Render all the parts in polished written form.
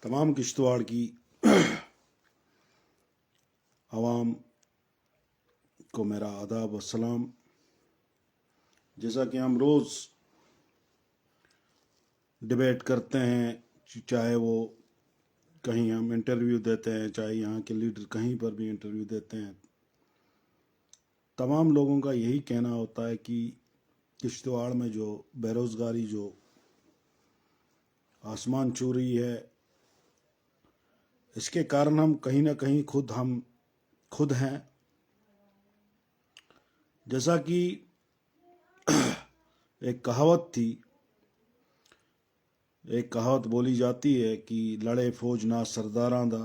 तमाम किश्तवाड़ की आवाम को मेरा आदाब व सलाम। जैसा कि हम रोज़ डिबेट करते हैं, चाहे वो कहीं हम इंटरव्यू देते हैं, चाहे यहाँ के लीडर कहीं पर भी इंटरव्यू देते हैं, तमाम लोगों का यही कहना होता है कि किश्तवाड़ में जो बेरोज़गारी जो आसमान छू रही है, इसके कारण हम कहीं ना कहीं खुद हैं। जैसा कि एक कहावत बोली जाती है कि लड़े फौज ना सरदारां दा,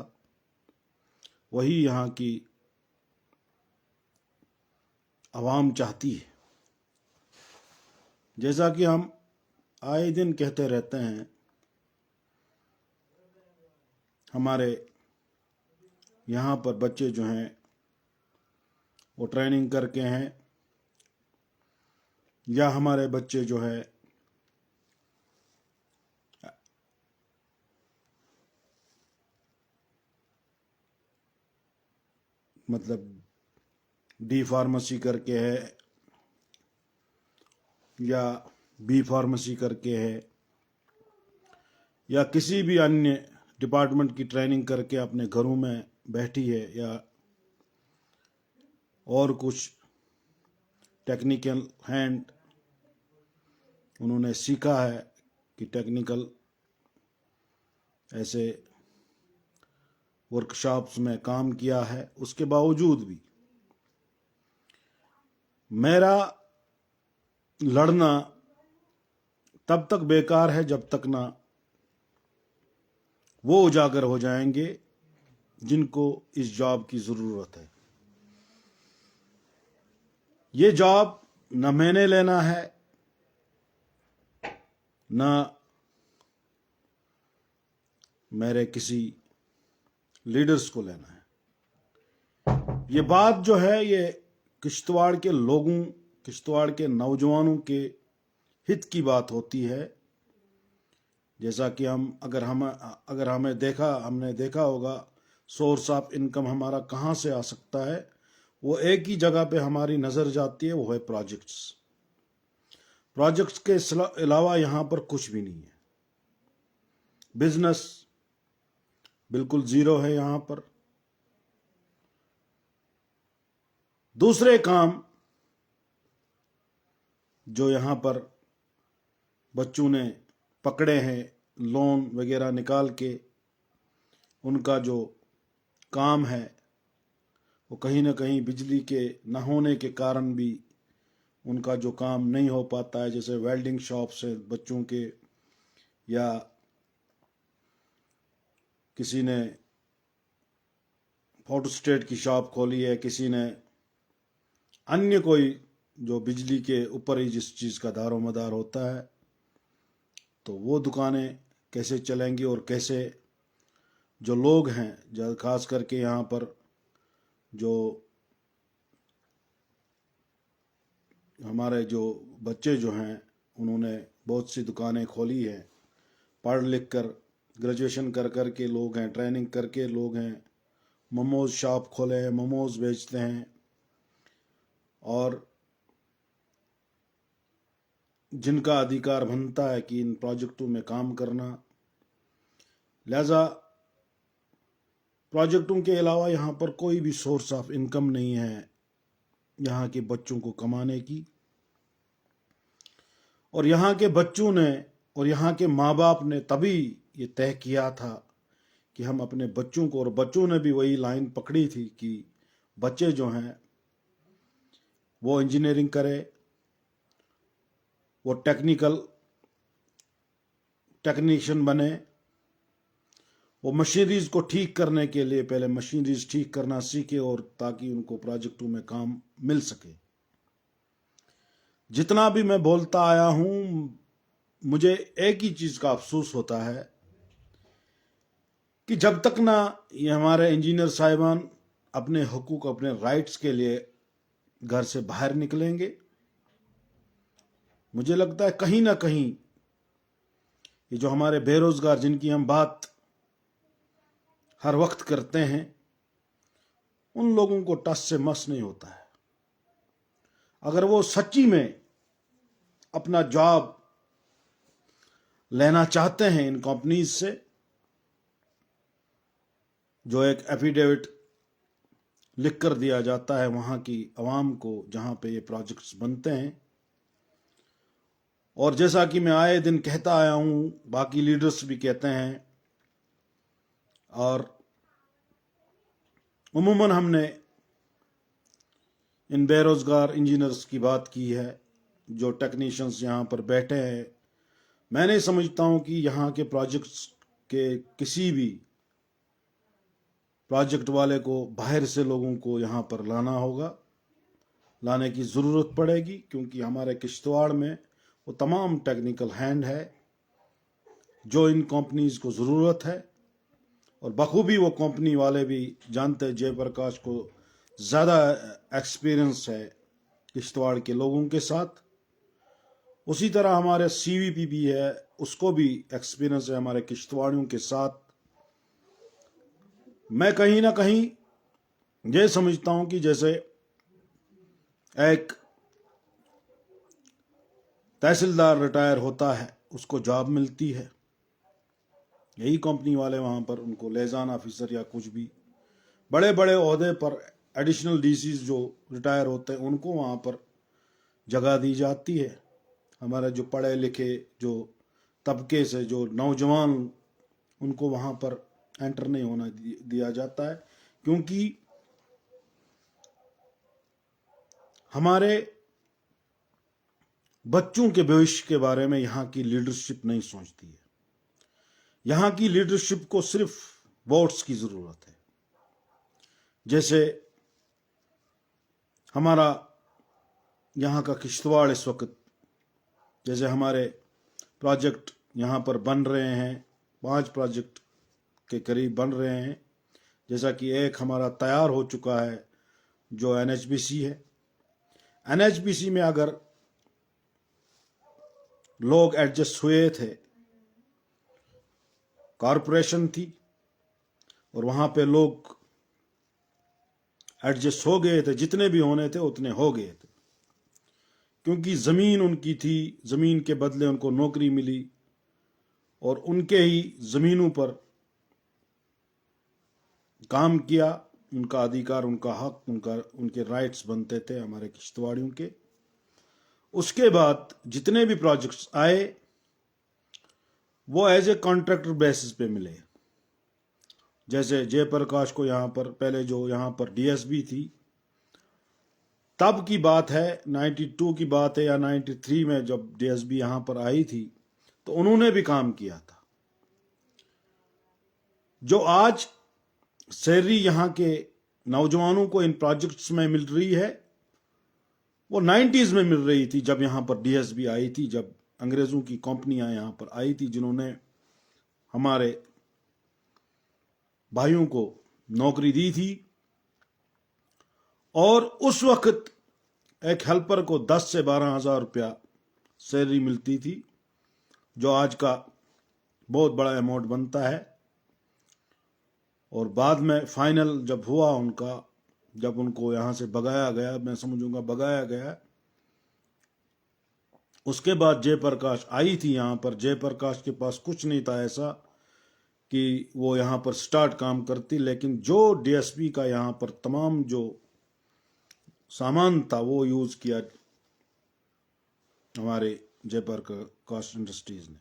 वही यहाँ की आवाम चाहती है। जैसा कि हम आए दिन कहते रहते हैं, हमारे यहाँ पर बच्चे जो हैं वो ट्रेनिंग करके हैं, या हमारे बच्चे जो है मतलब डी फार्मेसी करके है या बी फार्मेसी करके है या किसी भी अन्य डिपार्टमेंट की ट्रेनिंग करके अपने घरों में बैठी है, या और कुछ टेक्निकल हैंड उन्होंने सीखा है कि टेक्निकल ऐसे वर्कशॉप्स में काम किया है। उसके बावजूद भी मेरा लड़ना तब तक बेकार है जब तक ना वो उजागर हो जाएंगे जिनको इस जॉब की ज़रूरत है। ये जॉब न मैंने लेना है, न मेरे किसी लीडर्स को लेना है। ये बात जो है ये किश्तवाड़ के लोगों, किश्तवाड़ के नौजवानों के हित की बात होती है। जैसा कि अगर हमने देखा होगा सोर्स ऑफ इनकम हमारा कहाँ से आ सकता है, वो एक ही जगह पे हमारी नज़र जाती है, वो है प्रोजेक्ट्स के अलावा यहाँ पर कुछ भी नहीं है। बिजनेस बिल्कुल ज़ीरो है यहाँ पर। दूसरे काम जो यहाँ पर बच्चों ने पकड़े हैं, लोन वगैरह निकाल के उनका जो काम है वो कहीं ना कहीं बिजली के न होने के कारण भी उनका जो काम नहीं हो पाता है। जैसे वेल्डिंग शॉप्स है बच्चों के, या किसी ने फोटोस्टेट की शॉप खोली है, किसी ने अन्य कोई जो बिजली के ऊपर ही जिस चीज़ का दारोमदार होता है, तो वो दुकानें कैसे चलेंगी और कैसे जो लोग हैं, जो खास करके यहाँ पर जो हमारे जो बच्चे जो हैं उन्होंने बहुत सी दुकानें खोली हैं, पढ़ लिख कर ग्रेजुएशन कर के लोग हैं, ट्रेनिंग करके लोग हैं, मोमोज शॉप खोले हैं, मोमोज बेचते हैं, और जिनका अधिकार बनता है कि इन प्रोजेक्टों में काम करना। लिहाजा प्रोजेक्टों के अलावा यहाँ पर कोई भी सोर्स ऑफ इनकम नहीं है यहाँ के बच्चों को कमाने की। और यहाँ के बच्चों ने और यहाँ के माँ बाप ने तभी ये तय किया था कि हम अपने बच्चों को, और बच्चों ने भी वही लाइन पकड़ी थी कि बच्चे जो हैं वो इंजीनियरिंग करें, वो टेक्नीशियन बने, वो मशीनरीज को ठीक करने के लिए पहले मशीनरीज ठीक करना सीखे, और ताकि उनको प्रोजेक्टों में काम मिल सके। जितना भी मैं बोलता आया हूं, मुझे एक ही चीज का अफसोस होता है कि जब तक ना ये हमारे इंजीनियर साहिबान अपने हुकूक, अपने राइट्स के लिए घर से बाहर निकलेंगे, मुझे लगता है कहीं ना कहीं ये जो हमारे बेरोजगार जिनकी हम बात हर वक्त करते हैं, उन लोगों को टस से मस नहीं होता है। अगर वो सच्ची में अपना जॉब लेना चाहते हैं इन कंपनीज से, जो एक एफिडेविट लिख कर दिया जाता है वहां की आवाम को जहां पे ये प्रोजेक्ट्स बनते हैं, और जैसा कि मैं आए दिन कहता आया हूं, बाकी लीडर्स भी कहते हैं, और उमूमन हमने इन बेरोजगार इंजीनियर्स की बात की है जो टेक्नीशियंस यहाँ पर बैठे हैं। मैं नहीं समझता हूँ कि यहाँ के प्रोजेक्ट्स के किसी भी प्रोजेक्ट वाले को बाहर से लोगों को यहाँ पर लाने की ज़रूरत पड़ेगी, क्योंकि हमारे किश्तवाड़ में वो तमाम टेक्निकल हैंड है जो इन कंपनीज को ज़रूरत है। और बखूबी वो कंपनी वाले भी जानते हैं, जयप्रकाश को ज़्यादा एक्सपीरियंस है किश्तवाड़ के लोगों के साथ। उसी तरह हमारे सीवीपी भी है, उसको भी एक्सपीरियंस है हमारे किश्तवाड़ियों के साथ। मैं कहीं ना कहीं ये समझता हूं कि जैसे एक तहसीलदार रिटायर होता है, उसको जॉब मिलती है, यही कंपनी वाले वहां पर उनको लेजान ऑफिसर या कुछ भी बड़े बड़े ओहदे पर एडिशनल डीसीज जो रिटायर होते हैं उनको वहां पर जगह दी जाती है। हमारे जो पढ़े लिखे जो तबके से जो नौजवान, उनको वहां पर एंटर नहीं होना दिया जाता है, क्योंकि हमारे बच्चों के भविष्य के बारे में यहाँ की लीडरशिप नहीं सोचती है। यहाँ की लीडरशिप को सिर्फ वोट्स की जरूरत है। जैसे हमारा यहाँ का किश्तवाड़ इस वक्त, जैसे हमारे प्रोजेक्ट यहाँ पर बन रहे हैं, 5 प्रोजेक्ट के करीब बन रहे हैं। जैसा कि एक हमारा तैयार हो चुका है जो एनएचपीसी है। एनएचपीसी में अगर लोग एडजस्ट हुए थे, कॉरपोरेशन थी और वहां पे लोग एडजस्ट हो गए थे, जितने भी होने थे उतने हो गए थे, क्योंकि जमीन उनकी थी, जमीन के बदले उनको नौकरी मिली और उनके ही जमीनों पर काम किया। उनका अधिकार, उनका हक, उनके राइट्स बनते थे हमारे किश्तवाड़ियों के। उसके बाद जितने भी प्रोजेक्ट्स आए वो एज ए कॉन्ट्रैक्टर बेसिस पे मिले। जैसे जयप्रकाश को यहाँ पर पहले जो यहाँ पर डीएसबी थी, तब की बात है, 92 की बात है या 93 में जब डीएसबी यहाँ पर आई थी, तो उन्होंने भी काम किया था। जो आज सैलरी यहाँ के नौजवानों को इन प्रोजेक्ट्स में मिल रही है, वो 90s में मिल रही थी जब यहाँ पर डीएसबी आई थी, जब अंग्रेजों की कंपनियां यहाँ पर आई थी जिन्होंने हमारे भाइयों को नौकरी दी थी। और उस वक्त एक हेल्पर को 10 से 12 हजार रुपया सैलरी मिलती थी, जो आज का बहुत बड़ा अमाउंट बनता है। और बाद में फाइनल जब हुआ उनका, जब उनको यहां से भगाया गया, मैं समझूंगा भगाया गया, उसके बाद जयप्रकाश आई थी यहाँ पर। जयप्रकाश के पास कुछ नहीं था ऐसा कि वो यहाँ पर स्टार्ट काम करती, लेकिन जो डीएसपी का यहाँ पर तमाम जो सामान था वो यूज किया हमारे जयप्रकाश इंडस्ट्रीज ने,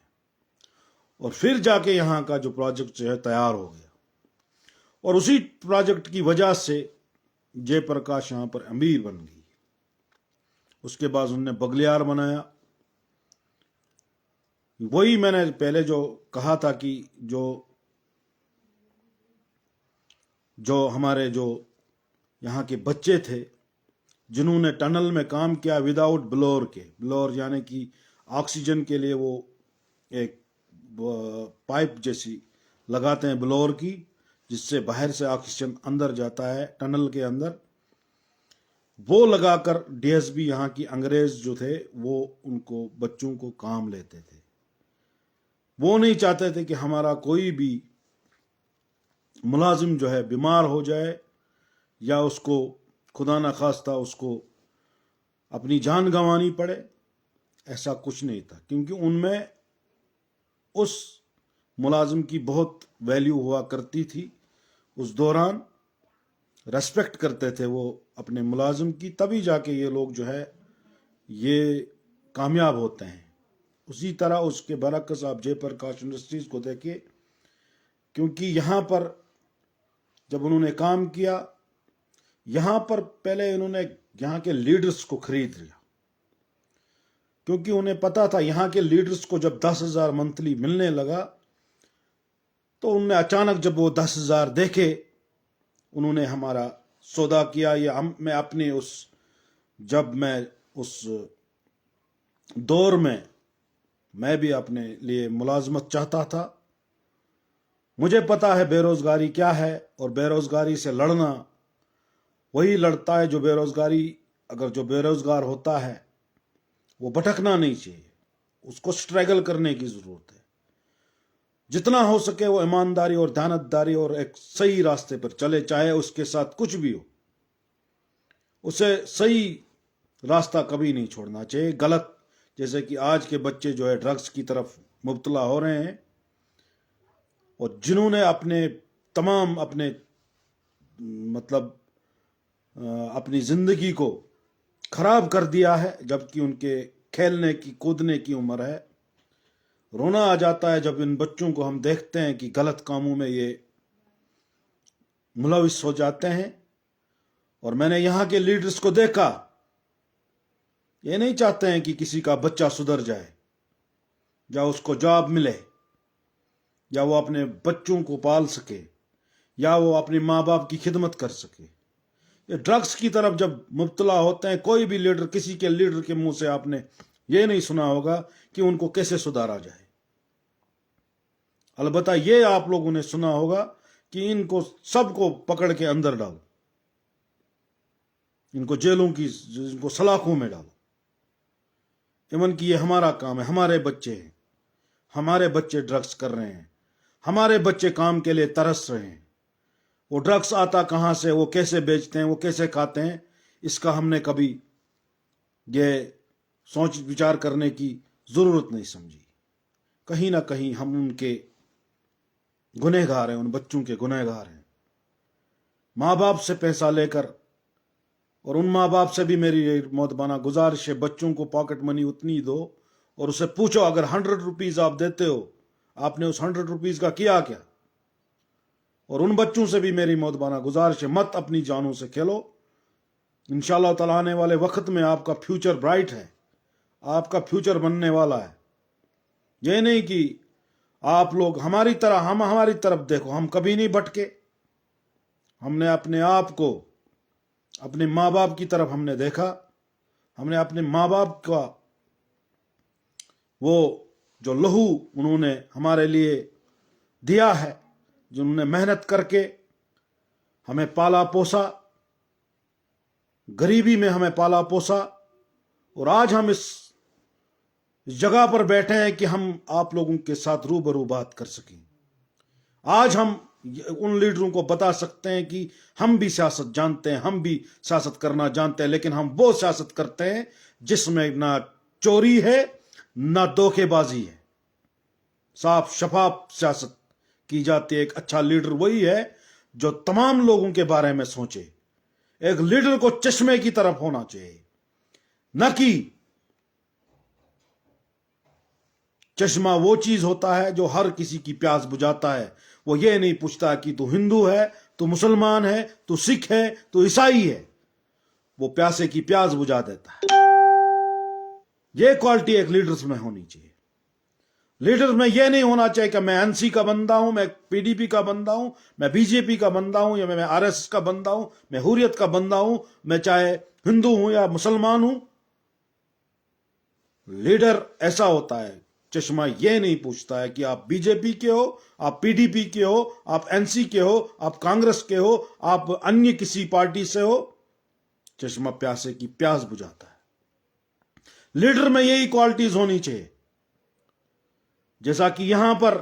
और फिर जाके यहाँ का जो प्रोजेक्ट जो है तैयार हो गया। और उसी प्रोजेक्ट की वजह से जयप्रकाश यहाँ पर अमीर बन गई। उसके बाद उन्होंने बगलियार बनाया। वही मैंने पहले जो कहा था कि जो हमारे जो यहाँ के बच्चे थे जिन्होंने टनल में काम किया विदाउट ब्लोअर के, ब्लोअर यानी कि ऑक्सीजन के लिए वो एक पाइप जैसी लगाते हैं ब्लोअर की, जिससे बाहर से ऑक्सीजन अंदर जाता है टनल के अंदर, वो लगाकर डीएसबी यहाँ की अंग्रेज जो थे वो उनको बच्चों को काम लेते थे। वो नहीं चाहते थे कि हमारा कोई भी मुलाजिम जो है बीमार हो जाए या उसको खुदा न खास्ता उसको अपनी जान गंवानी पड़े, ऐसा कुछ नहीं था, क्योंकि उनमें उस मुलाजिम की बहुत वैल्यू हुआ करती थी। उस दौरान रेस्पेक्ट करते थे वो अपने मुलाजिम की, तभी जाके ये लोग जो है ये कामयाब होते हैं। उसी तरह उसके बरक्स आप जयप्रकाश इंडस्ट्रीज को देखिए, क्योंकि यहाँ पर जब उन्होंने काम किया, यहाँ पर पहले उन्होंने यहाँ के लीडर्स को खरीद लिया, क्योंकि उन्हें पता था यहाँ के लीडर्स को जब 10,000 मंथली मिलने लगा तो उन्होंने अचानक जब वो 10,000 देखे, उन्होंने हमारा सौदा किया। या मैं अपने जब मैं उस दौर में मैं भी अपने लिए मुलाजमत चाहता था, मुझे पता है बेरोजगारी क्या है, और बेरोजगारी से लड़ना वही लड़ता है जो बेरोजगारी, अगर जो बेरोजगार होता है वो भटकना नहीं चाहिए, उसको स्ट्रगल करने की जरूरत है। जितना हो सके वो ईमानदारी और दयानतदारी और एक सही रास्ते पर चले, चाहे उसके साथ कुछ भी हो, उसे सही रास्ता कभी नहीं छोड़ना चाहिए। गलत, जैसे कि आज के बच्चे जो है ड्रग्स की तरफ मुब्तला हो रहे हैं, और जिन्होंने अपने मतलब अपनी जिंदगी को खराब कर दिया है, जबकि उनके खेलने की कूदने की उम्र है। रोना आ जाता है जब इन बच्चों को हम देखते हैं कि गलत कामों में ये मुलविस हो जाते हैं। और मैंने यहाँ के लीडर्स को देखा, ये नहीं चाहते हैं कि किसी का बच्चा सुधर जाए, या उसको जॉब मिले, या वो अपने बच्चों को पाल सके, या वो अपने माँ बाप की खिदमत कर सके। ये ड्रग्स की तरफ जब मुब्तला होते हैं, कोई भी लीडर, किसी के लीडर के मुंह से आपने ये नहीं सुना होगा कि उनको कैसे सुधारा जाए। अलबत्ता ये आप लोगों ने सुना होगा कि इनको सबको पकड़ के अंदर डालो, इनको जेलों की, इनको सलाखों में डालो। इवन कि ये हमारा काम है, हमारे बच्चे हैं, हमारे बच्चे ड्रग्स कर रहे हैं, हमारे बच्चे काम के लिए तरस रहे हैं। वो ड्रग्स आता कहां से, वो कैसे बेचते हैं, वो कैसे खाते हैं, इसका हमने कभी ये सोच विचार करने की जरूरत नहीं समझी। कहीं ना कहीं हम उनके गुनहगार हैं, उन बच्चों के गुनहगार हैं। माँ बाप से पैसा लेकर, और उन माँ बाप से भी मेरी मोहतबाना गुजारिश है, बच्चों को पॉकेट मनी उतनी दो और उसे पूछो, अगर 100 रुपीज आप देते हो, आपने उस 100 रुपीज का किया क्या। और उन बच्चों से भी मेरी मोहतबाना गुजारिश है, मत अपनी जानों से खेलो। इंशाअल्लाह ताला आने वाले वक्त में आपका फ्यूचर ब्राइट है, आपका फ्यूचर बनने वाला है। ये नहीं कि आप लोग हमारी तरफ देखो, हम कभी नहीं भटके। हमने अपने आप को अपने माँ बाप की तरफ हमने देखा, हमने अपने माँ बाप का वो जो लहू उन्होंने हमारे लिए दिया है, जिन्होंने मेहनत करके हमें पाला पोसा, गरीबी में हमें पाला पोसा, और आज हम इस जगह पर बैठे हैं कि हम आप लोगों के साथ रूबरू बात कर सकें। आज हम उन लीडरों को बता सकते हैं कि हम भी सियासत जानते हैं, हम भी सियासत करना जानते हैं, लेकिन हम वो सियासत करते हैं जिसमें ना चोरी है ना धोखेबाजी है, साफ शफाफ सियासत की जाती है। एक अच्छा लीडर वही है जो तमाम लोगों के बारे में सोचे। एक लीडर को चश्मे की तरफ होना चाहिए, न कि चश्मा वो चीज होता है जो हर किसी की प्यास बुझाता है। वो ये नहीं पूछता कि तू हिंदू है, तू मुसलमान है, तू सिख है, तू ईसाई है। वो प्यासे की प्यास बुझा देता है। ये क्वालिटी एक लीडर्स में होनी चाहिए। लीडर्स में यह नहीं होना चाहिए कि मैं एनसी का बंदा हूं, मैं पीडीपी का बंदा हूं, मैं बीजेपी का बंदा हूं, या मैं आरएसएस का बंदा हूं, मैं हुर्रियत का बंदा हूं, मैं चाहे हिंदू हूं या मुसलमान हूं। लीडर ऐसा होता है, चश्मा यह नहीं पूछता है कि आप बीजेपी के हो, आप पीडीपी के हो, आप एनसी के हो, आप कांग्रेस के हो, आप अन्य किसी पार्टी से हो। चश्मा प्यासे की प्यास बुझाता है। लीडर में यही क्वालिटीज होनी चाहिए। जैसा कि यहां पर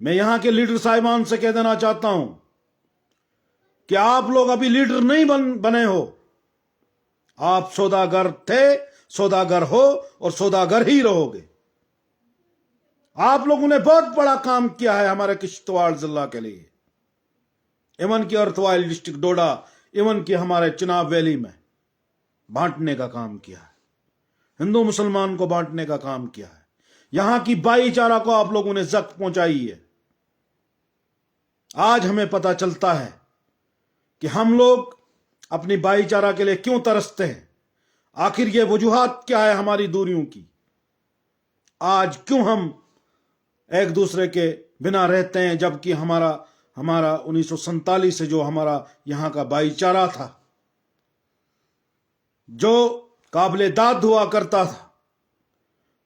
मैं यहां के लीडर साहिबान से कह देना चाहता हूं कि आप लोग अभी लीडर नहीं बने हो। आप सौदागर थे, सौदागर हो और सौदागर ही रहोगे। आप लोगों ने बहुत बड़ा काम किया है हमारे किश्तवाड़ जिला के लिए, इवन की अर्थवाइल डिस्ट्रिक्ट डोडा, इवन की हमारे चिनाब वैली में बांटने का काम किया है, हिंदू मुसलमान को बांटने का काम किया है। यहां की भाईचारा को आप लोगों ने जख्म पहुंचाई है। आज हमें पता चलता है कि हम लोग अपनी भाईचारा के लिए क्यों तरसते हैं। आखिर ये वजूहात क्या है हमारी दूरियों की। आज क्यों हम एक दूसरे के बिना रहते हैं, जबकि हमारा 1947 से जो हमारा यहां का भाईचारा था, जो काबिले दाद हुआ करता था,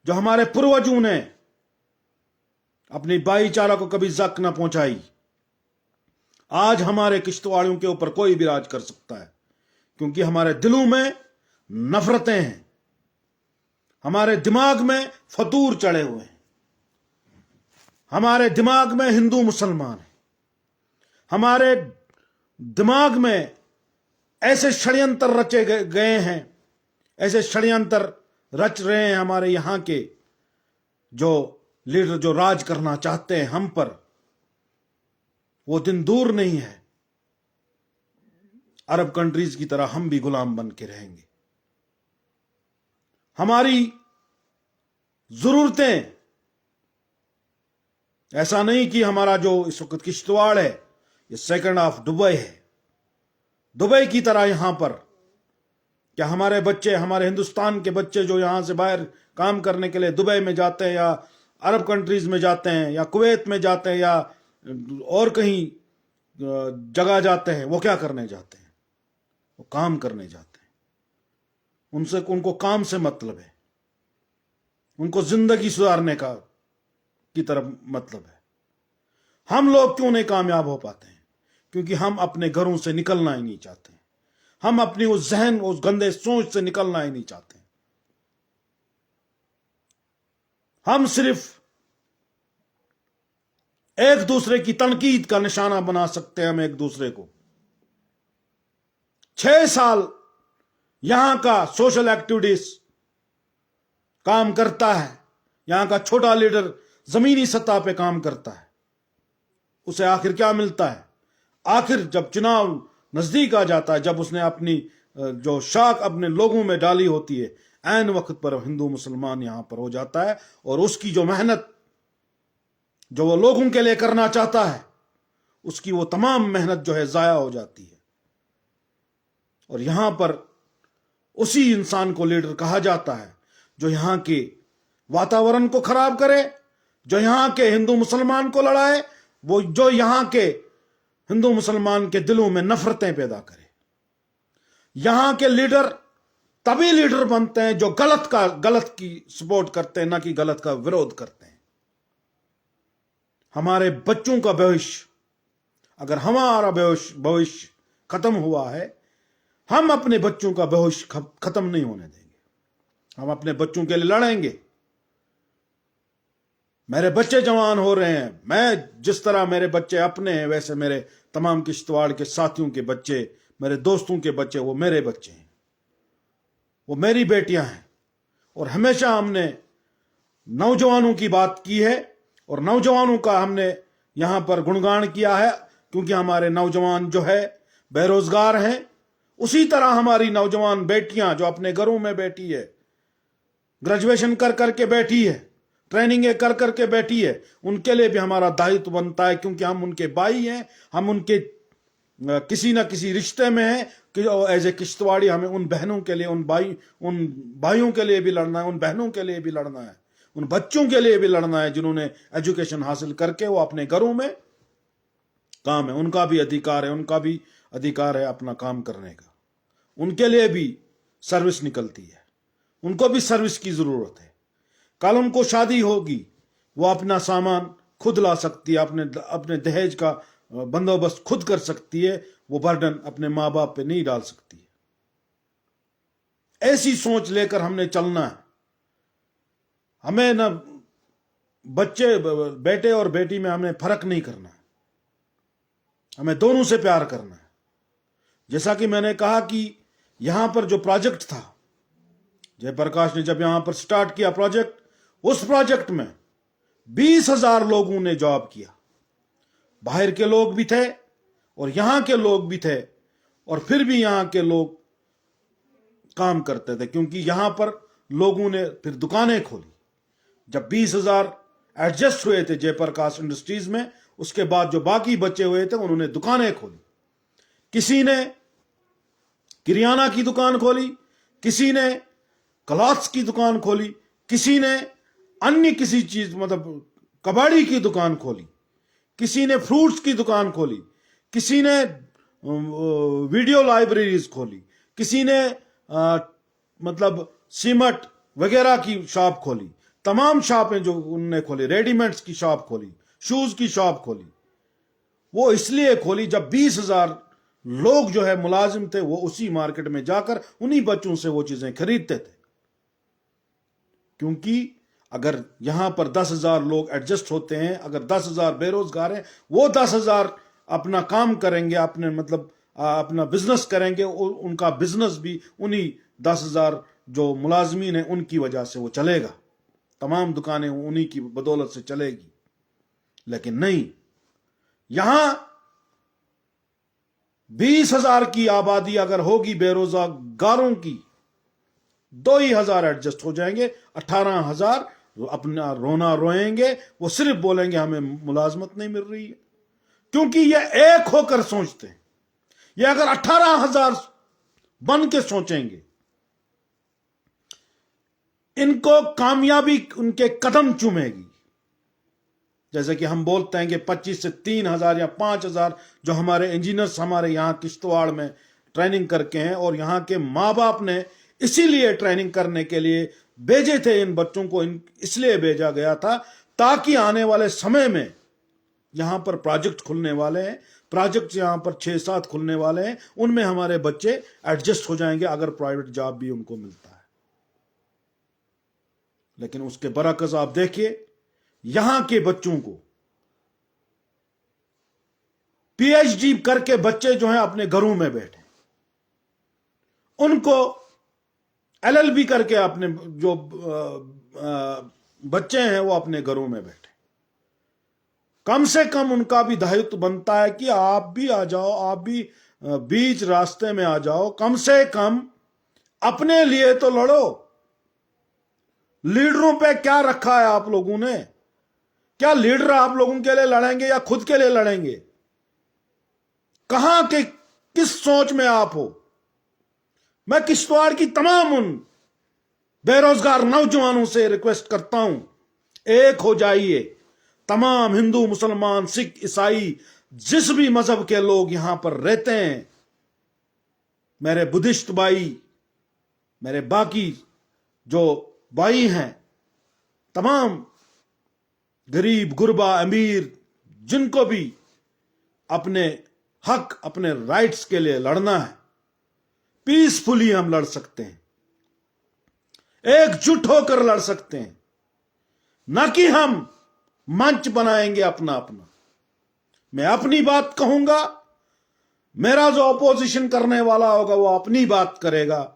जो हमारे पूर्वजों ने अपनी भाईचारा को कभी जख्म न पहुंचाई, आज हमारे किश्तवाड़ियों के ऊपर कोई भी राज कर सकता है, क्योंकि हमारे दिलों में नफरतें हैं, हमारे दिमाग में फतूर चढ़े हुए हैं, हमारे दिमाग में हिंदू मुसलमान है, हमारे दिमाग में ऐसे षड्यंत्र रचे गए हैं, ऐसे षड्यंत्र रच रहे हैं हमारे यहां के जो लीडर जो राज करना चाहते हैं हम पर। वो दिन दूर नहीं है, अरब कंट्रीज की तरह हम भी गुलाम बन के रहेंगे। हमारी जरूरतें, ऐसा नहीं कि हमारा जो इस वक्त किश्तवाड़ है ये सेकंड ऑफ दुबई है, दुबई की तरह यहां पर क्या हमारे बच्चे, हमारे हिंदुस्तान के बच्चे जो यहां से बाहर काम करने के लिए दुबई में जाते हैं या अरब कंट्रीज में जाते हैं या कुवैत में जाते हैं या और कहीं जगह जाते हैं, वो क्या करने जाते हैं? वो काम करने जाते हैं। उनको काम से मतलब है, उनको जिंदगी सुधारने की तरफ मतलब है। हम लोग क्यों नहीं कामयाब हो पाते हैं? क्योंकि हम अपने घरों से निकलना ही नहीं चाहते, हम अपनी उस जहन, उस गंदे सोच से निकलना ही नहीं चाहते। हम सिर्फ एक दूसरे की तनकीद का निशाना बना सकते हैं। हम एक दूसरे को 6 साल यहां का सोशल एक्टिविटीज काम करता है, यहां का छोटा लीडर जमीनी सतह पे काम करता है, उसे आखिर क्या मिलता है? आखिर जब चुनाव नजदीक आ जाता है, जब उसने अपनी जो शाख अपने लोगों में डाली होती है, ऐन वक्त पर हिंदू मुसलमान यहां पर हो जाता है और उसकी जो मेहनत जो वो लोगों के लिए करना चाहता है, उसकी वो तमाम मेहनत जो है जाया हो जाती है। और यहां पर उसी इंसान को लीडर कहा जाता है जो यहां के वातावरण को खराब करे, जो यहां के हिंदू मुसलमान को लड़ाए, वो जो यहां के हिंदू मुसलमान के दिलों में नफरतें पैदा करे। यहां के लीडर तभी लीडर बनते हैं जो गलत की सपोर्ट करते हैं, ना कि गलत का विरोध करते हैं। हमारे बच्चों का भविष्य, अगर हमारा भविष्य खत्म हुआ है, हम अपने बच्चों का भविष्य खत्म नहीं होने देंगे। हम अपने बच्चों के लिए लड़ेंगे। मेरे बच्चे जवान हो रहे हैं, मैं जिस तरह मेरे बच्चे अपने हैं, वैसे मेरे तमाम किश्तवाड़ के साथियों के बच्चे, मेरे दोस्तों के बच्चे, वो मेरे बच्चे हैं, वो मेरी बेटियां हैं। और हमेशा हमने नौजवानों की बात की है और नौजवानों का हमने यहां पर गुणगान किया है, क्योंकि हमारे नौजवान जो है बेरोजगार हैं। उसी तरह हमारी नौजवान बेटियां जो अपने घरों में बैठी है, ग्रेजुएशन कर करके बैठी है, ट्रेनिंग कर करके बैठी है, उनके लिए भी हमारा दायित्व बनता है, क्योंकि हम उनके भाई हैं, हम उनके किसी ना किसी रिश्ते में हैं कि एज ए किश्तवाड़ी हमें उन बहनों के लिए, उन भाइयों के लिए भी लड़ना है, उन बहनों के लिए भी लड़ना है, उन बच्चों के लिए भी लड़ना है जिन्होंने एजुकेशन हासिल करके वो अपने घरों में काम है। उनका भी अधिकार है, उनका भी अधिकार है अपना काम करने का। उनके लिए भी सर्विस निकलती है, उनको भी सर्विस की जरूरत है। कल उनको शादी होगी, वो अपना सामान खुद ला सकती है, अपने दहेज का बंदोबस्त खुद कर सकती है, वो बर्डन अपने माँ बाप पे नहीं डाल सकती है। ऐसी सोच लेकर हमने चलना है। हमें न बेटे और बेटी में हमें फर्क नहीं करना है, हमें दोनों से प्यार करना है। जैसा कि मैंने कहा कि यहां पर जो प्रोजेक्ट था, जयप्रकाश ने जब यहां पर स्टार्ट किया प्रोजेक्ट, उस प्रोजेक्ट में 20,000 लोगों ने जॉब किया। बाहर के लोग भी थे और यहां के लोग भी थे, और फिर भी यहां के लोग काम करते थे, क्योंकि यहां पर लोगों ने फिर दुकानें खोली। जब 20,000 एडजस्ट हुए थे जयप्रकाश इंडस्ट्रीज में, उसके बाद जो बाकी बचे हुए थे उन्होंने दुकानें खोली। किसी ने किरियाना की दुकान खोली, किसी ने क्लॉथ्स की दुकान खोली, किसी ने अन्य किसी चीज मतलब कबाड़ी की दुकान खोली, किसी ने फ्रूट्स की दुकान खोली, किसी ने वीडियो लाइब्रेरीज खोली, किसी ने मतलब सीमेंट वगैरह की शॉप खोली। तमाम शॉपें जो उनने खोली, रेडीमेड्स की शॉप खोली, शूज की शॉप खोली। वो इसलिए खोली जब 20,000 लोग जो है मुलाजिम थे, वो उसी मार्केट में जाकर उन्हीं बच्चों से वो चीजें खरीदते थे। क्योंकि अगर यहां पर 10,000 लोग एडजस्ट होते हैं, अगर 10,000 बेरोजगार हैं, वो 10,000 अपना काम करेंगे, अपने मतलब अपना बिजनेस करेंगे, उनका बिजनेस भी उन्हीं 10,000 जो मुलाजमीन हैं उनकी वजह से वो चलेगा, तमाम दुकानें उन्हीं की बदौलत से चलेगी। लेकिन नहीं, यहां 20,000 की आबादी अगर होगी बेरोजगारों की, 2,000 एडजस्ट हो जाएंगे, 18,000 अपना रोना रोएंगे, वो सिर्फ बोलेंगे हमें मुलाजमत नहीं मिल रही है। क्योंकि ये एक होकर सोचते हैं। ये अगर 18,000 बन के सोचेंगे, इनको कामयाबी उनके कदम चूमेगी। जैसे कि हम बोलते हैं कि 25 से 3,000 या 5,000 जो हमारे इंजीनियर्स हमारे यहां किश्तवाड़ में ट्रेनिंग करके हैं, और यहां के मां बाप ने इसीलिए ट्रेनिंग करने के लिए भेजे थे इन बच्चों को, इसलिए भेजा गया था ताकि आने वाले समय में यहां पर प्रोजेक्ट खुलने वाले हैं, प्रोजेक्ट यहां पर 6-7 खुलने वाले हैं, उनमें हमारे बच्चे एडजस्ट हो जाएंगे अगर प्राइवेट जॉब भी उनको मिलता है। लेकिन उसके बरअक्स आप देखिए, यहां के बच्चों को पीएचडी करके बच्चे जो हैं अपने घरों में बैठे, उनको एलएलबी करके अपने जो बच्चे हैं वो अपने घरों में बैठे। कम से कम उनका भी दायित्व बनता है कि आप भी आ जाओ, आप भी बीच रास्ते में आ जाओ, कम से कम अपने लिए तो लड़ो। लीडरों पे क्या रखा है आप लोगों ने? क्या लीडर आप लोगों के लिए लड़ेंगे या खुद के लिए लड़ेंगे? कहां के किस सोच में आप हो? मैं किश्तवाड़ की तमाम उन बेरोजगार नौजवानों से रिक्वेस्ट करता हूं, एक हो जाइए। तमाम हिंदू, मुसलमान, सिख, ईसाई, जिस भी मजहब के लोग यहां पर रहते हैं, मेरे बुद्धिस्ट भाई, मेरे बाकी जो भाई हैं, तमाम गरीब, गुरबा, अमीर, जिनको भी अपने हक, अपने राइट्स के लिए लड़ना है, पीसफुली हम लड़ सकते हैं, एकजुट होकर लड़ सकते हैं। न कि हम मंच बनाएंगे अपना अपना। मैं अपनी बात कहूंगा, मेरा जो अपोजिशन करने वाला होगा वो अपनी बात करेगा,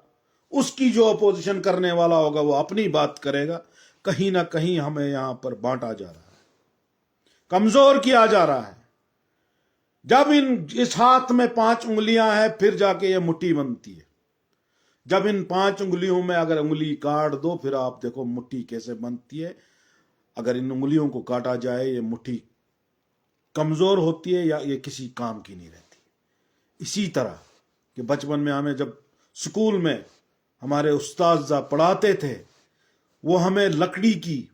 उसकी जो अपोजिशन करने वाला होगा वो अपनी बात करेगा। कहीं ना कहीं हमें यहां पर बांटा जा रहा है, कमजोर किया जा रहा है। जब इस हाथ में 5 उंगलियां हैं, फिर जाके ये मुट्ठी बनती है। जब इन 5 उंगलियों में अगर उंगली काट दो, फिर आप देखो मुट्ठी कैसे बनती है। अगर इन उंगलियों को काटा जाए, ये मुट्ठी कमजोर होती है या ये किसी काम की नहीं रहती। इसी तरह कि बचपन में हमें जब स्कूल में हमारे उस्ताद पढ़ाते थे, वो हमें लकड़ी की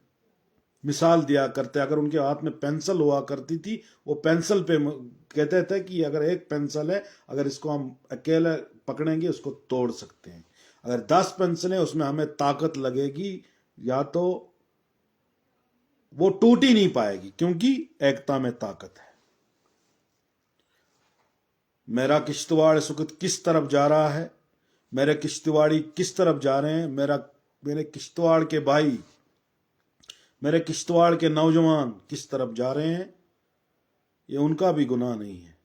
मिसाल दिया करते। अगर उनके हाथ में पेंसिल हुआ करती थी, वो पेंसिल पे कहते थे कि अगर एक पेंसिल है, अगर इसको हम अकेले पकड़ेंगे उसको तोड़ सकते हैं। अगर 10 पेंसिलें, उसमें हमें ताकत लगेगी, या तो वो टूट ही नहीं पाएगी, क्योंकि एकता में ताकत है। मेरा किश्तवाड़ इस वक्त किस तरफ जा रहा है, मेरे किश्तवाड़ी किस तरफ जा रहे हैं, मेरे किश्तवाड़ के भाई मेरे किश्तवाड़ के नौजवान किस तरफ जा रहे हैं, ये उनका भी गुनाह नहीं है,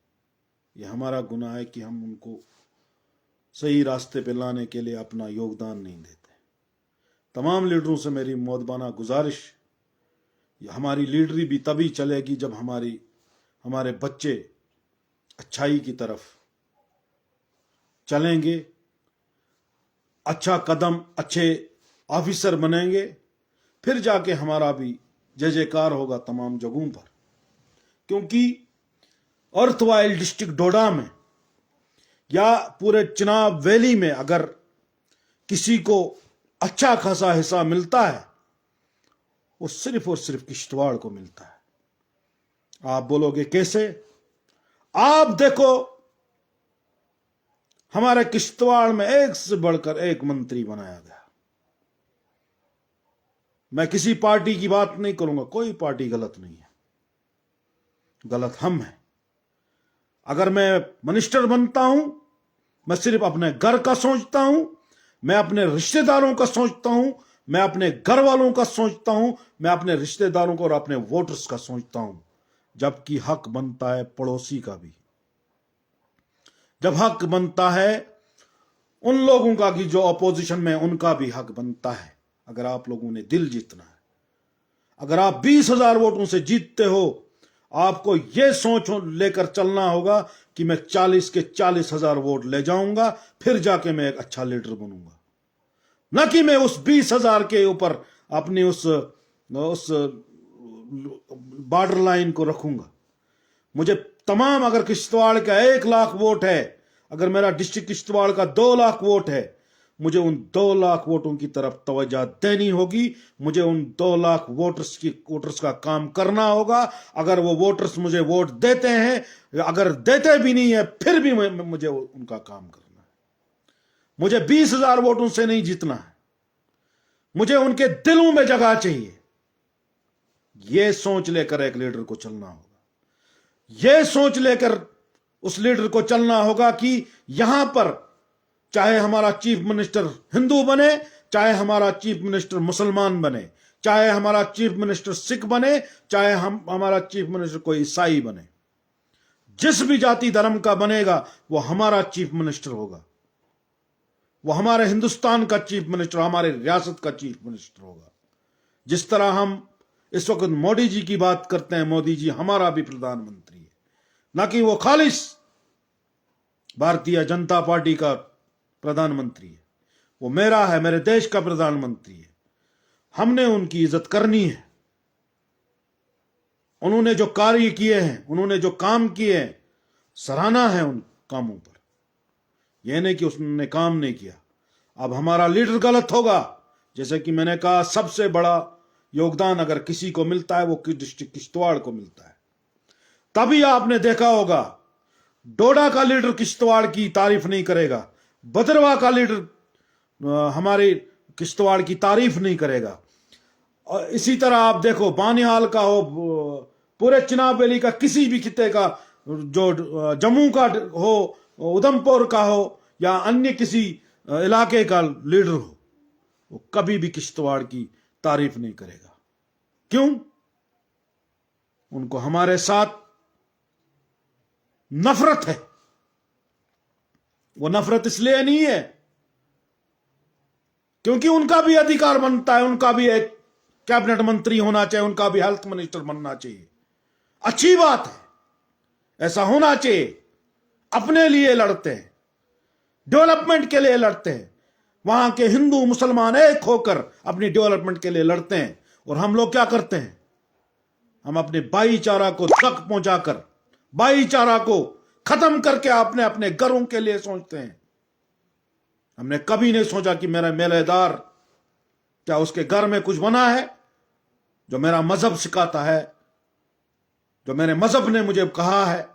ये हमारा गुनाह है कि हम उनको सही रास्ते पे लाने के लिए अपना योगदान नहीं देते। तमाम लीडरों से मेरी मौदबाना गुजारिश, हमारी लीडरी भी तभी चलेगी जब हमारे बच्चे अच्छाई की तरफ चलेंगे, अच्छा कदम, अच्छे ऑफिसर बनेंगे, फिर जाके हमारा भी जय जयकार होगा तमाम जगहों पर। क्योंकि अर्थवाइल डिस्ट्रिक्ट डोडा में या पूरे चिनाब वैली में अगर किसी को अच्छा खासा हिस्सा मिलता है, वो सिर्फ और सिर्फ किश्तवाड़ को मिलता है। आप बोलोगे कैसे? आप देखो, हमारे किश्तवाड़ में एक से बढ़कर एक मंत्री बनाया गया। मैं किसी पार्टी की बात नहीं करूंगा, कोई पार्टी गलत नहीं है, गलत हम हैं। अगर मैं मिनिस्टर बनता हूं, मैं सिर्फ अपने घर का सोचता हूं, मैं अपने रिश्तेदारों का सोचता हूं, मैं अपने घर वालों का सोचता हूं, मैं अपने रिश्तेदारों को और अपने वोटर्स का सोचता हूं, जबकि हक बनता है पड़ोसी का भी। जब हक बनता है उन लोगों का कि जो अपोजिशन में, उनका भी हक बनता है। अगर आप लोगों ने दिल जीतना है, अगर आप 20,000 वोटों से जीतते हो, आपको यह सोच लेकर चलना होगा कि मैं 40 के 40,000 वोट ले जाऊंगा, फिर जाके मैं एक अच्छा लीडर बनूंगा, न कि मैं उस 20,000 के ऊपर अपनी उस बॉर्डर लाइन को रखूंगा। मुझे तमाम, अगर किश्तवाड़ का 1 लाख वोट है, अगर मेरा डिस्ट्रिक्ट किश्तवाड़ का 2 लाख वोट है, मुझे उन 2 लाख वोटों की तरफ तवज्जो देनी होगी। मुझे उन 2 लाख वोटर्स का काम करना होगा। अगर वो वोटर्स मुझे वोट देते हैं, अगर देते भी नहीं है, फिर भी मुझे उनका काम करना है। मुझे 20,000 वोटों से नहीं जीतना है, मुझे उनके दिलों में जगह चाहिए। यह सोच लेकर एक लीडर को चलना होगा। यह सोच लेकर उस लीडर को चलना होगा कि यहां पर चाहे हमारा चीफ मिनिस्टर हिंदू बने, चाहे हमारा चीफ मिनिस्टर मुसलमान बने, चाहे हमारा चीफ मिनिस्टर सिख बने, चाहे हमारा चीफ मिनिस्टर कोई ईसाई बने, जिस भी जाति धर्म का बनेगा वो हमारा चीफ मिनिस्टर होगा, वो हमारे हिंदुस्तान का चीफ मिनिस्टर, हमारे रियासत का चीफ मिनिस्टर होगा। जिस तरह हम इस वक्त मोदी जी की बात करते हैं, मोदी जी हमारा भी प्रधानमंत्री है, ना कि वो खालिस भारतीय जनता पार्टी का प्रधानमंत्री है। वो मेरा है, मेरे देश का प्रधानमंत्री है। हमने उनकी इज्जत करनी है। उन्होंने जो कार्य किए हैं, उन्होंने जो काम किए हैं, सराहना है उन कामों पर। यह नहीं कि उसने काम नहीं किया। अब हमारा लीडर गलत होगा, जैसे कि मैंने कहा, सबसे बड़ा योगदान अगर किसी को मिलता है वो डिस्ट्रिक्ट किश्तवाड़ को मिलता है। तभी आपने देखा होगा डोडा का लीडर किश्तवाड़ की तारीफ नहीं करेगा, भद्रवाह का लीडर हमारे किश्तवाड़ की तारीफ नहीं करेगा। और इसी तरह आप देखो, बानिहाल का हो, पूरे चिनाब वैली का किसी भी खिते का, जो जम्मू का हो, उधमपुर का हो, या अन्य किसी इलाके का लीडर हो, वो कभी भी किश्तवाड़ की तारीफ नहीं करेगा। क्यों? उनको हमारे साथ नफरत है। वो नफरत इसलिए नहीं है क्योंकि उनका भी अधिकार बनता है, उनका भी एक कैबिनेट मंत्री होना चाहिए, उनका भी हेल्थ मिनिस्टर बनना चाहिए। अच्छी बात है, ऐसा होना चाहिए। अपने लिए लड़ते हैं, डेवलपमेंट के लिए लड़ते हैं। वहां के हिंदू मुसलमान एक होकर अपनी डेवलपमेंट के लिए लड़ते हैं। और हम लोग क्या करते हैं? हम अपने भाईचारा को तक पहुंचाकर, भाईचारा को खत्म करके अपने अपने घरों के लिए सोचते हैं। हमने कभी नहीं सोचा कि मेरा मेलेदार, क्या उसके घर में कुछ बना है जो मेरा मजहब सिखाता है, जो मेरे मजहब ने मुझे कहा है।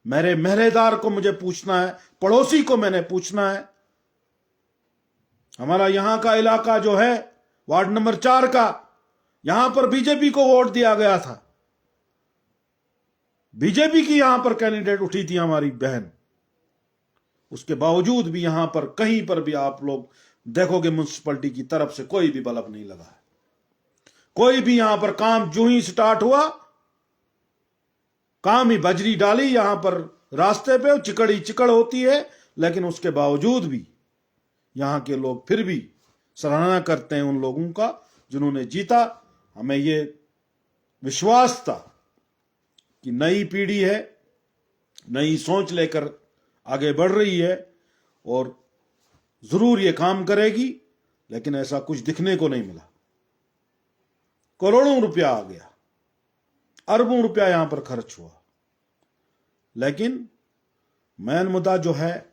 मेरे महलेदार को मुझे पूछना है, पड़ोसी को मैंने पूछना है। हमारा यहां का इलाका जो है, वार्ड नंबर 4 का, यहां पर बीजेपी को वोट दिया गया था। बीजेपी की यहां पर कैंडिडेट उठी थी हमारी बहन। उसके बावजूद भी यहां पर कहीं पर भी आप लोग देखोगे म्युनिसिपैलिटी की तरफ से कोई भी बल्ब नहीं लगा है, कोई भी यहां पर काम जो ही स्टार्ट हुआ, काम ही बजरी डाली यहां पर रास्ते पे, चिकड़ी चिकड़ होती है, लेकिन उसके बावजूद भी यहां के लोग फिर भी सराहना करते हैं उन लोगों का जिन्होंने जीता। हमें ये विश्वास था कि नई पीढ़ी है, नई सोच लेकर आगे बढ़ रही है और जरूर ये काम करेगी, लेकिन ऐसा कुछ दिखने को नहीं मिला। करोड़ों रुपया आ गया, अरबों रुपया यहां पर खर्च हुआ, लेकिन मेन मुद्दा जो है,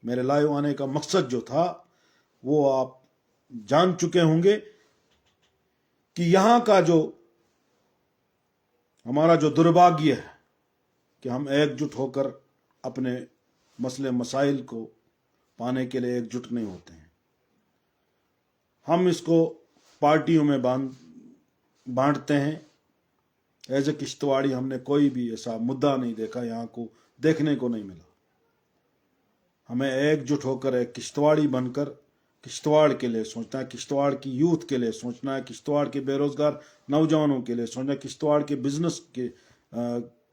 मेरे लाइव आने का मकसद जो था वो आप जान चुके होंगे कि यहां का जो हमारा जो दुर्भाग्य है कि हम एकजुट होकर अपने मसले मसाइल को पाने के लिए एकजुट नहीं होते हैं। हम इसको पार्टियों में बांटते हैं। एज ए किश्तवाड़ी हमने कोई भी ऐसा मुद्दा नहीं देखा, यहाँ को देखने को नहीं मिला। हमें एकजुट होकर एक किश्तवाड़ी बनकर किश्तवाड़ के लिए सोचना है, किश्तवाड़ की यूथ के लिए सोचना है, किश्तवाड़ के बेरोजगार नौजवानों के लिए सोचना है, किश्तवाड़ के बिजनेस के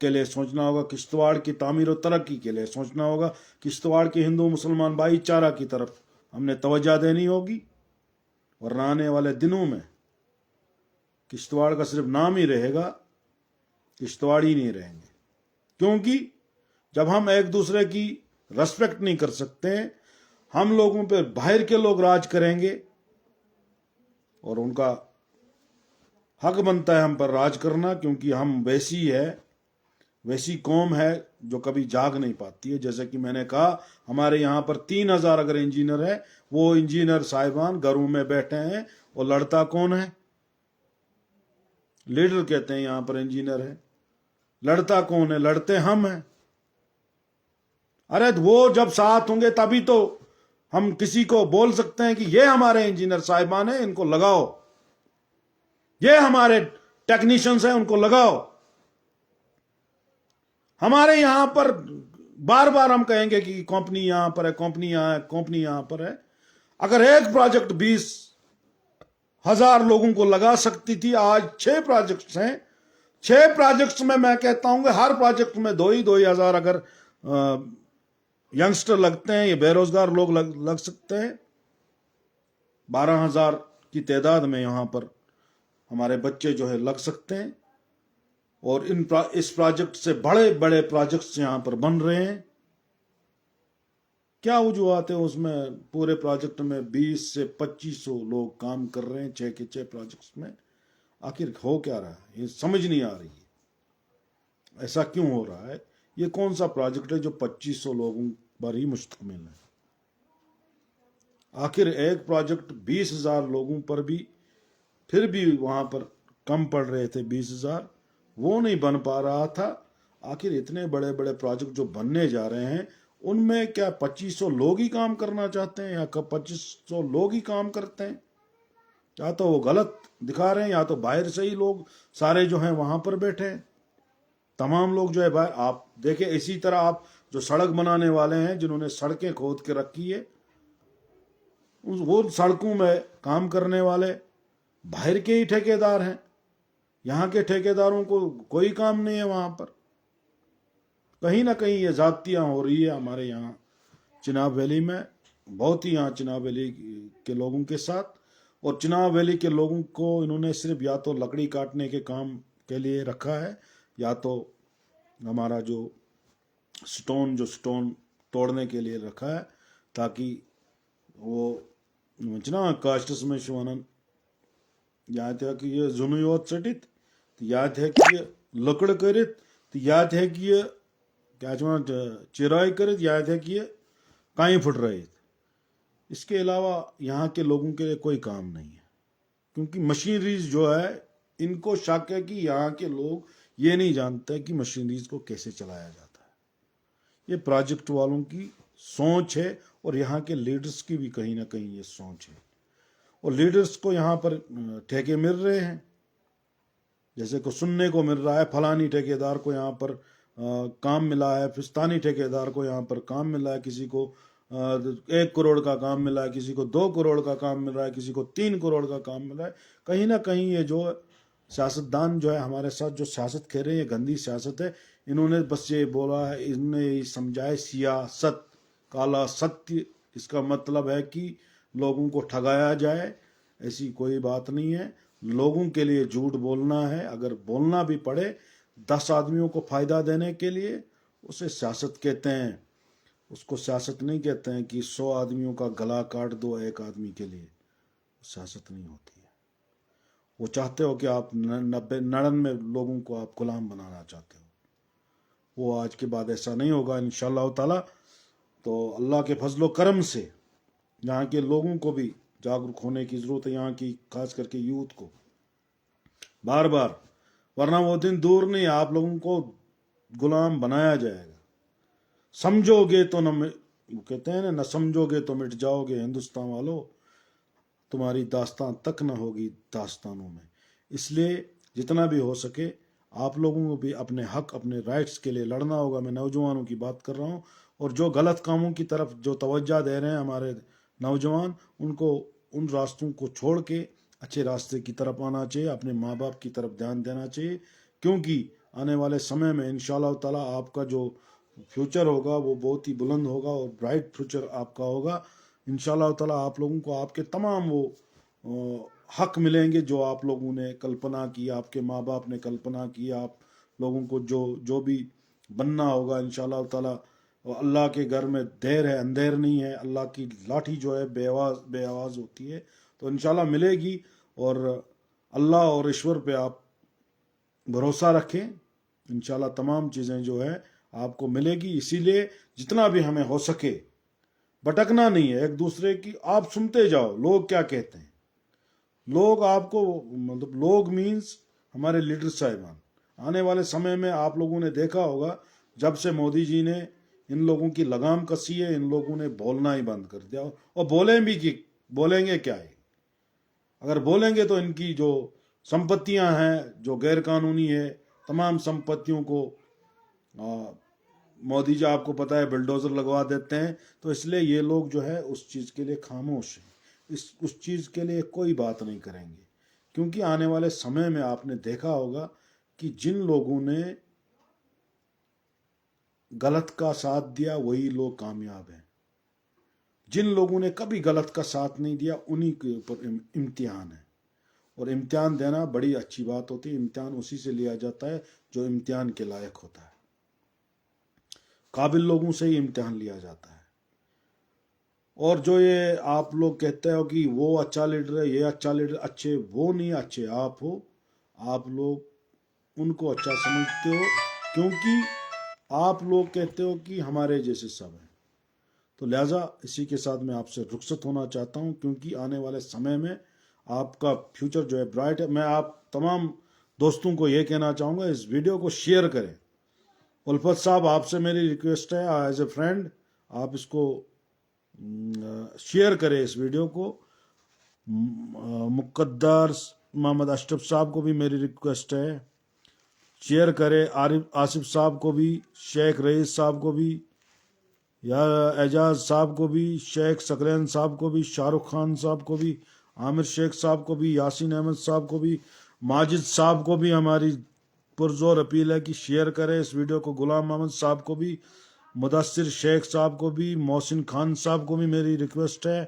लिए सोचना होगा, किश्तवाड़ की तामीर और तरक्की के लिए सोचना होगा, किश्तवाड़ के हिंदू मुसलमान भाईचारा की तरफ हमने तवज्जो देनी होगी। वरना आने वाले दिनों में किश्तवाड़ का सिर्फ नाम ही रहेगा, किश्तवाड़ी नहीं रहेंगे। क्योंकि जब हम एक दूसरे की रेस्पेक्ट नहीं कर सकते, हम लोगों पे बाहर के लोग राज करेंगे और उनका हक बनता है हम पर राज करना, क्योंकि हम वैसी कौम है जो कभी जाग नहीं पाती है। जैसे कि मैंने कहा, हमारे यहाँ पर 3000 अगर इंजीनियर है, वो इंजीनियर साहिबान घरों में बैठे हैं, और लड़ता कौन है? लीडर कहते हैं यहाँ पर इंजीनियर है, लड़ता कौन है? लड़ते हम हैं। अरे वो जब साथ होंगे तभी तो हम किसी को बोल सकते हैं कि ये हमारे इंजीनियर साहिबान हैं, इनको लगाओ, ये हमारे टेक्नीशियंस हैं, उनको लगाओ। हमारे यहां पर बार बार हम कहेंगे कि कंपनी यहां पर है, कंपनी यहां है, कंपनी यहां पर है। अगर एक प्रोजेक्ट 20,000 लोगों को लगा सकती थी, आज 6 प्रोजेक्ट्स हैं। 6 प्रोजेक्ट्स में मैं कहता हूं कि हर प्रोजेक्ट में 2,000 अगर यंगस्टर लगते हैं, ये बेरोजगार लोग लग सकते हैं। 12,000 की तादाद में यहां पर हमारे बच्चे जो है लग सकते हैं, और इस प्रोजेक्ट से बड़े बड़े प्रोजेक्ट्स यहां पर बन रहे हैं। क्या वजूहत है उसमें? पूरे प्रोजेक्ट में 20 से 2500 लोग काम कर रहे हैं 6 के 6 प्रोजेक्ट्स में। आखिर हो क्या रहा है, ये समझ नहीं आ रही है। ऐसा क्यों हो रहा है? ये कौन सा प्रोजेक्ट है जो 2500 लोगों पर ही मुश्तमिल है? आखिर एक प्रोजेक्ट 20,000 लोगों पर भी, फिर भी वहां पर कम पड़ रहे थे 20,000, वो नहीं बन पा रहा था। आखिर इतने बड़े बड़े प्रोजेक्ट जो बनने जा रहे हैं, उनमें क्या 2500 लोग ही काम करना चाहते हैं, या 2500 लोग ही काम करते हैं? या तो वो गलत दिखा रहे हैं, या तो बाहर से ही लोग सारे जो हैं वहां पर बैठे हैं। तमाम लोग जो है बाहर, आप देखें, इसी तरह आप जो सड़क बनाने वाले हैं, जिन्होंने सड़कें खोद के रखी है, वो सड़कों में काम करने वाले बाहर के ही ठेकेदार हैं। यहाँ के ठेकेदारों को कोई काम नहीं है वहां पर। कहीं ना कहीं ये जातियां हो रही है हमारे यहाँ चिनाब वैली में, बहुत ही यहाँ चिनाब वैली के लोगों के साथ। और चिनाब वैली के लोगों को इन्होंने सिर्फ या तो लकड़ी काटने के काम के लिए रखा है, या तो हमारा जो स्टोन तोड़ने के लिए रखा है, ताकि वो चिना कास्टस में शुवानन याद है कि ये जुनुयोत चटित, तो याद है कि ये लकड़ करित, तो याद है कि ये क्या चिराई करित, याद है कि ये काई फुट रहे। इसके अलावा यहाँ के लोगों के लिए कोई काम नहीं है, क्योंकि मशीनरीज जो है, इनको शक है कि यहाँ के लोग ये नहीं जानते कि मशीनरीज को कैसे चलाया जाता है। ये प्रोजेक्ट वालों की सोच है, और यहाँ के लीडर्स की भी कहीं ना कहीं ये सोच है। और लीडर्स को यहाँ पर ठेके मिल रहे हैं, जैसे को सुनने को मिल रहा है फलानी ठेकेदार को यहाँ पर काम मिला है, फिस्तानी ठेकेदार को यहाँ पर काम मिला है, किसी को 1 करोड़ का काम मिला है, किसी को 2 करोड़ का काम मिल रहा है, किसी को 3 करोड़ का काम मिल रहा है। कहीं ना कहीं ये जो सियासतदान जो है हमारे साथ जो सियासत खेल रहे हैं, ये गंदी सियासत है। इन्होंने बस ये बोला है, इन्होंने ये समझा है सियासत, काला सत्य, इसका मतलब है कि लोगों को ठगाया जाए। ऐसी कोई बात नहीं है। लोगों के लिए झूठ बोलना है, अगर बोलना भी पड़े 10 आदमियों को फायदा देने के लिए, उसे सियासत कहते हैं। उसको सियासत नहीं कहते हैं कि 100 आदमियों का गला काट दो एक आदमी के लिए, सियासत नहीं होती है। वो चाहते हो कि आप 99 लोगों को आप गुलाम बनाना चाहते हो, वो आज के बाद ऐसा नहीं होगा इंशाअल्लाह ताला। तो अल्लाह के फजलो करम से यहाँ के लोगों को भी जागरूक होने की ज़रूरत है, यहाँ की खास करके यूथ को बार बार, वरना वो दिन दूर नहीं, आप लोगों को गुलाम बनाया जाएगा। समझोगे तो न, कहते हैं ना, न समझोगे तो मिट जाओगे हिंदुस्तान वालों, तुम्हारी दास्तान तक न होगी दास्तानों में। इसलिए जितना भी हो सके आप लोगों को भी अपने हक, अपने राइट्स के लिए लड़ना होगा। मैं नौजवानों की बात कर रहा हूँ, और जो गलत कामों की तरफ जो तवज्जो दे रहे हैं हमारे नौजवान, उनको उन रास्तों को छोड़ के अच्छे रास्ते की तरफ आना चाहिए, अपने माँ बाप की तरफ ध्यान देना चाहिए। क्योंकि आने वाले समय में इंशाअल्लाह ताला आपका जो फ्यूचर होगा वो बहुत ही बुलंद होगा और ब्राइट फ्यूचर आपका होगा इंशाअल्लाह ताला। आप लोगों को आपके तमाम वो हक मिलेंगे जो आप लोगों ने कल्पना की, आपके माँ बाप ने कल्पना की। आप लोगों को जो जो भी बनना होगा इंशाअल्लाह ताला, अल्लाह के घर में देर है अंधेर नहीं है। अल्लाह की लाठी जो है बेआवाज होती है, तो इंशाल्लाह मिलेगी। और अल्लाह और ईश्वर पे आप भरोसा रखें, इंशाल्लाह तमाम चीज़ें जो है आपको मिलेगी। इसीलिए जितना भी हमें हो सके भटकना नहीं है, एक दूसरे की आप सुनते जाओ लोग क्या कहते हैं। लोग आपको, मतलब लोग मीन्स हमारे लीडर साहिबान। आने वाले समय में आप लोगों ने देखा होगा, जब से मोदी जी ने इन लोगों की लगाम कसी है, इन लोगों ने बोलना ही बंद कर दिया। और बोलें भी कि बोलेंगे क्या है, अगर बोलेंगे तो इनकी जो संपत्तियां हैं जो गैर कानूनी है, तमाम संपत्तियों को मोदी जी आपको पता है बिल्डोजर लगवा देते हैं। तो इसलिए ये लोग जो है उस चीज़ के लिए खामोश हैं, उस चीज़ के लिए कोई बात नहीं करेंगे। क्योंकि आने वाले समय में आपने देखा होगा कि जिन लोगों ने गलत का साथ दिया वही लोग कामयाब हैं। जिन लोगों ने कभी गलत का साथ नहीं दिया उन्हीं के ऊपर इम्तिहान है। और इम्तिहान देना बड़ी अच्छी बात होती है। इम्तिहान उसी से लिया जाता है जो इम्तिहान के लायक होता है। काबिल लोगों से ही इम्तिहान लिया जाता है। और जो ये आप लोग कहते हो कि वो अच्छा लीडर है, ये अच्छा लीडर, अच्छे वो नहीं, अच्छे आप हो। आप लोग उनको अच्छा समझते हो क्योंकि आप लोग कहते हो कि हमारे जैसे सब हैं। तो लिहाजा इसी के साथ मैं आपसे रुखसत होना चाहता हूं, क्योंकि आने वाले समय में आपका फ्यूचर जो है ब्राइट है। मैं आप तमाम दोस्तों को ये कहना चाहूँगा, इस वीडियो को शेयर करें। उल्फत साहब, आपसे मेरी रिक्वेस्ट है, एज ए फ्रेंड आप इसको शेयर करें इस वीडियो को। मुकद्दर मोहम्मद अशरफ साहब को भी मेरी रिक्वेस्ट है, शेयर करें। आसिफ साहब को भी, शेख रईस साहब को भी, या एजाज साहब को भी, शेख सकलैन साहब को भी, शाहरुख खान साहब को भी, आमिर शेख साहब को भी, यासीन अहमद साहब को भी, माजिद साहब को भी हमारी पुरजोर अपील है कि शेयर करें इस वीडियो को। गुलाम मोहम्मद साहब को भी, मुदस्सिर शेख साहब को भी, मोहसिन खान साहब को भी मेरी रिक्वेस्ट है।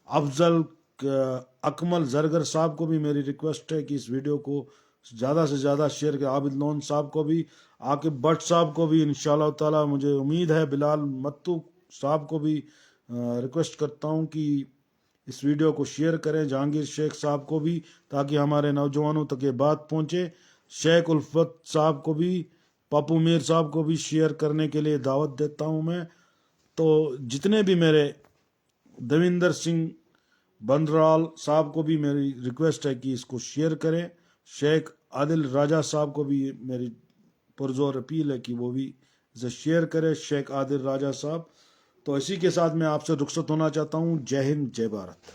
अफजल अकमल जरगर साहब को भी मेरी रिक्वेस्ट है कि इस वीडियो को ज़्यादा से ज़्यादा शेयर करें। आबिद लोन साहब को भी, आकिब भट्ट साहब को भी, इंशाअल्लाह ताला मुझे उम्मीद है बिलाल मत्तू साहब को भी रिक्वेस्ट करता हूं कि इस वीडियो को शेयर करें। जहांगीर शेख साहब को भी, ताकि हमारे नौजवानों तक ये बात पहुंचे। शेख उल्फत साहब को भी, पप्पू मीर साहब को भी शेयर करने के लिए दावत देता हूं मैं। तो जितने भी मेरे, देविंदर सिंह बंदराल साहब को भी मेरी रिक्वेस्ट है कि इसको शेयर करें। शेख आदिल राजा साहब को भी मेरी पुरजोर अपील है कि वो भी इसे शेयर करें, शेख आदिल राजा साहब। तो इसी के साथ मैं आपसे रुखसत होना चाहता हूँ। जय हिंद, जय भारत।